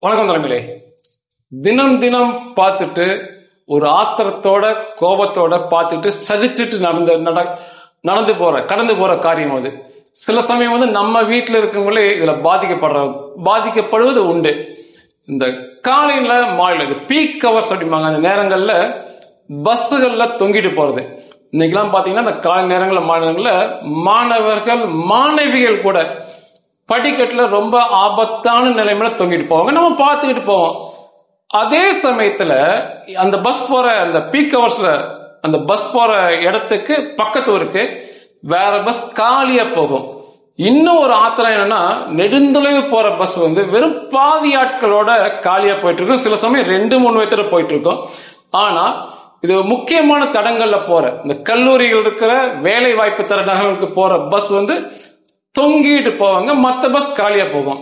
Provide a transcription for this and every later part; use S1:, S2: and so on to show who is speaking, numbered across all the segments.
S1: வணக்கம் தலைமையிலே. தினம் தினம் பார்த்துட்டு ஒரு ஆத்திரத்தோட கோபத்தோட பார்த்துட்டு சகிச்சுட்டு கடந்து போற காரியம் அது. சில சமயம் நம்ம வீட்டில் இருக்கவங்களே இதுல பாதிக்கப்படுவது உண்டு. இந்த காலையில மாலையில பீக் ஹவர்ஸ் அப்படிம்பாங்க, அந்த நேரங்கள்ல பஸ்ஸுகள்ல தொங்கிட்டு போறது. இன்னைக்கெல்லாம் பாத்தீங்கன்னா இந்த காலை நேரங்கள்ல மாலை நேரங்கள்ல மாணவர்கள் மாணவிகள் கூட படிக்கட்டுல ரொம்ப ஆபத்தான நிலைமையில தொங்கிட்டு போவாங்க, நம்ம பார்த்துக்கிட்டு போவோம். அதே சமயத்துல அந்த பஸ் போற அந்த பீக் ஹவர்ஸ்ல அந்த பஸ் போற இடத்துக்கு பக்கத்து ஊருக்கு வேற பஸ் காலியா போகும். இன்னும் ஒரு ஆத்திரம் என்னன்னா, நெடுந்தொலைவு போற பஸ் வெறும் பாதி ஆட்களோட காலியா போயிட்டு இருக்கும். சில சமயம் 2-3 விதத்துல போயிட்டு இருக்கும். ஆனா இது முக்கியமான தடங்கள்ல போற இந்த கல்லூரிகள் இருக்கிற வேலை வாய்ப்பு தர நகரங்களுக்கு போற பஸ் தொங்கிட்டு போவாங்க, மற்ற பஸ் காலியா போகும்.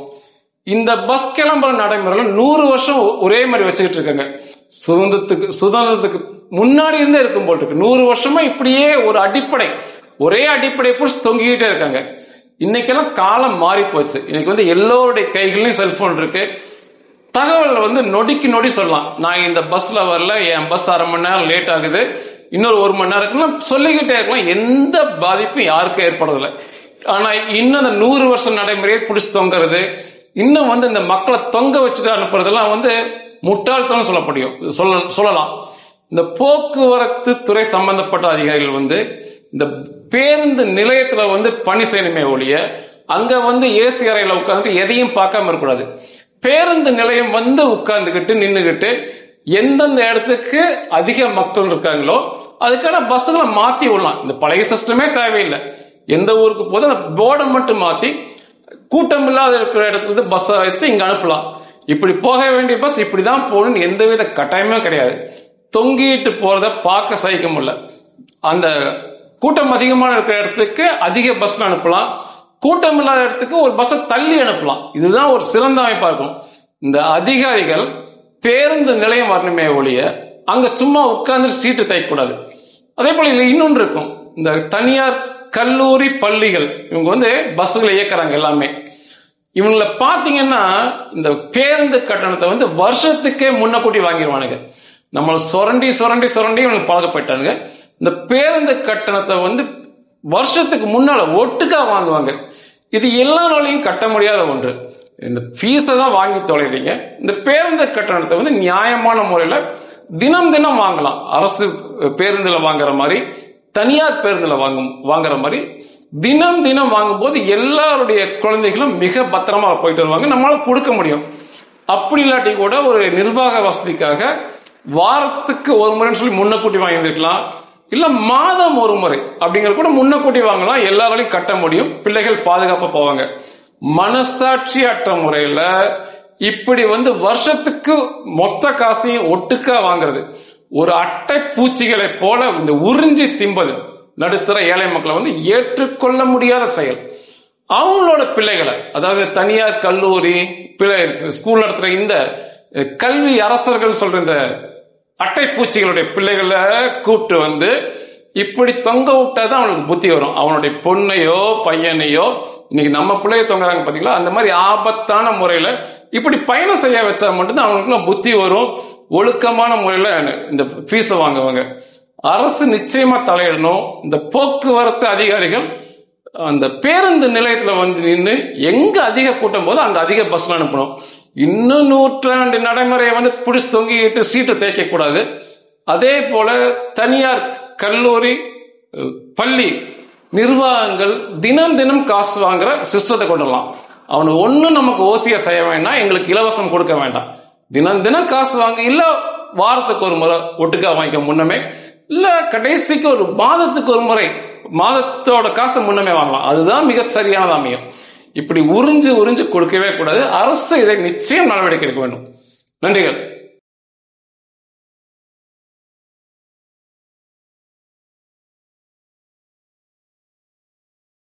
S1: இந்த பஸ் கிளம்புற நடைமுறையில 100 வருஷம் ஒரே மாதிரி வச்சுக்கிட்டு இருக்காங்க. சுதந்திரத்துக்கு முன்னாடி இருந்தே இருக்கும் போல் இருக்கு. 100 வருஷமா இப்படியே ஒரே அடிப்படை புடிச்சு தொங்கிக்கிட்டே இருக்காங்க. இன்னைக்கெல்லாம் காலம் மாறி போச்சு. இன்னைக்கு எல்லோருடைய கைகள்லயும் செல்போன் இருக்கு. தகவல் நொடிக்கு நொடி சொல்லலாம். நான் இந்த பஸ்ல வரல, என் பஸ் 1/2 மணி நேரம் லேட் ஆகுது, இன்னொரு 1 மணி நேரம் சொல்லிக்கிட்டே இருக்கலாம். எந்த பாதிப்பும் யாருக்கும் ஏற்படுறதில்லை. ஆனா இன்னும் அந்த 100 வருஷம் நடைமுறையை பிடிச்சு தொங்குறது, இன்னும் இந்த மக்களை தொங்க வச்சுட்டு அனுப்புறதெல்லாம் முட்டாள்தனம் சொல்லலாம். இந்த போக்குவரத்து துறை சம்பந்தப்பட்ட அதிகாரிகள் இந்த பேருந்து நிலையத்துல பணி செய்யணுமே ஒழிய அங்க ஏசி அறையில உட்கார்ந்துட்டு எதையும் பார்க்காம இருக்கக்கூடாது. பேருந்து நிலையம் உட்கார்ந்துகிட்டு நின்னுகிட்டு எந்தெந்த இடத்துக்கு அதிக மக்கள் இருக்காங்களோ அதுக்கான பஸ்ஸுகளை மாத்தி விடலாம். இந்த பழைய சிஸ்டமே தேவையில்லை. எந்த ஊருக்கு போதும் அந்த போர்டை மட்டும் மாத்தி கூட்டம் இல்லாத இருக்கிற இடத்துல பஸ் எடுத்து இங்க அனுப்பலாம். இப்படி போக வேண்டிய பஸ் இப்படிதான் போகணும்னு எந்தவித கட்டாயமே கிடையாது. தொங்கிட்டு போறத பார்க்க சகிக்க முடியல. அந்த கூட்டம் அதிகமான இருக்கிற இடத்துக்கு அதிக பஸ் அனுப்பலாம், கூட்டம் இல்லாத இடத்துக்கு ஒரு பஸ்ஸை தள்ளி அனுப்பலாம். இதுதான் ஒரு சிறந்த அமைப்பா இருக்கும். இந்த அதிகாரிகள் பேருந்து நிலையம் வரணுமே ஒழிய அங்க சும்மா உட்கார்ந்து சீட்டு தைக்கக்கூடாது. அதே போல இன்னொன்று இருக்கும். இந்த தனியார் கல்லூரி பள்ளிகள் இவங்க பஸ்ஸுகளை இயக்குறாங்க எல்லாமே. இவங்கள பாத்தீங்கன்னா இந்த பேருந்து கட்டணத்தை வருஷத்துக்கே முன்னக்கூட்டி வாங்கிடுவானுங்க. நம்மள சுரண்டி இவங்களுக்கு பழக்கப்பட்டானுங்க. இந்த பேருந்து கட்டணத்தை வருஷத்துக்கு முன்னால ஒட்டுக்கா வாங்குவாங்க. இது எல்லாராலையும் கட்ட முடியாத ஒன்று. இந்த ஃபீஸை தான் வாங்கி தொலைறீங்க. இந்த பேருந்து கட்டணத்தை நியாயமான முறையில தினம் தினம் வாங்கலாம். அரசு பேருந்துல வாங்குற மாதிரி, தனியார் பேருந்துல வாங்குற மாதிரி தினம் தினம் வாங்கும் போது எல்லாருடைய குழந்தைகளும் மிக பத்திரமா போயிட்டு வருவாங்க. நம்மளால கொடுக்க முடியும். அப்படி இல்லாட்டி கூட ஒரு நிர்வாக வசதிக்காக வாரத்துக்கு ஒரு முறைன்னு சொல்லி முன்னக்கூட்டி வாங்கியிருக்கலாம், இல்ல மாதம் ஒரு முறை அப்படிங்கிற கூட முன்னக்கூட்டி வாங்கலாம். எல்லாராலையும் கட்ட முடியும். பிள்ளைகள் பாதுகாப்பா போவாங்க. மனசாட்சி அற்ற முறையில இப்படி வருஷத்துக்கு மொத்த காசையும் ஒட்டுக்கா வாங்குறது ஒரு அட்டை பூச்சிகளை போல இந்த உறிஞ்சி திம்பது நடுத்தர ஏழை மக்களை ஏற்றுக்கொள்ள முடியாத செயல். அவங்களோட பிள்ளைகளை, அதாவது தனியார் கல்லூரி ஸ்கூல் நடத்துற இந்த கல்வி அரசர்கள் சொல்ற இந்த அட்டை பூச்சிகளுடைய பிள்ளைகளை கூப்பிட்டு இப்படி தொங்க விட்டாதான் அவனுக்கு புத்தி வரும். அவனுடைய பொண்ணையோ பையனையோ இன்னைக்கு நம்ம பிள்ளைய தொங்குறாங்க பாத்தீங்களா, அந்த மாதிரி ஆபத்தான முறையில இப்படி பயணம் செய்ய வச்சா மட்டும்தான் அவனுக்குலாம் புத்தி வரும். ஒழுக்கமான முறையில இந்த ஃபீஸ வாங்குவாங்க. அரசு நிச்சயமா தலையிடணும். இந்த போக்குவரத்து அதிகாரிகள் அந்த பேருந்து நிலையத்துல நின்று எங்க அதிக கூட்டம் போது அங்க அதிக பஸ் அனுப்பணும். இன்னும் நூற்றாண்டு நடைமுறையை பிடிச்சு தொங்கிட்டு சீட்டை தேய்க்க கூடாது. அதே போல தனியார் கல்லூரி பள்ளி நிர்வாகங்கள் தினம் தினம் காசு வாங்குற சிஸ்டத்தை கொண்டுடலாம். அவனுக்கு ஒன்னும் நமக்கு ஓசியா செய்ய வேண்டாம், எங்களுக்கு இலவசம் கொடுக்க வேண்டாம். தினம் தினம் காசு வாங்க, இல்ல வாரத்துக்கு ஒரு முறை ஒட்டுக்கா வாங்கிக்க முன்னமே, இல்ல கடைசிக்கு ஒரு மாதத்துக்கு ஒரு முறை மாதத்தோட காசு முன்னமே வாங்கலாம். அதுதான் மிக சரியானது அமையும். இப்படி உறிஞ்சு கொடுக்கவே கூடாது. அரசு இதை நிச்சயம் நடவடிக்கை எடுக்க வேண்டும். நன்றிகள்.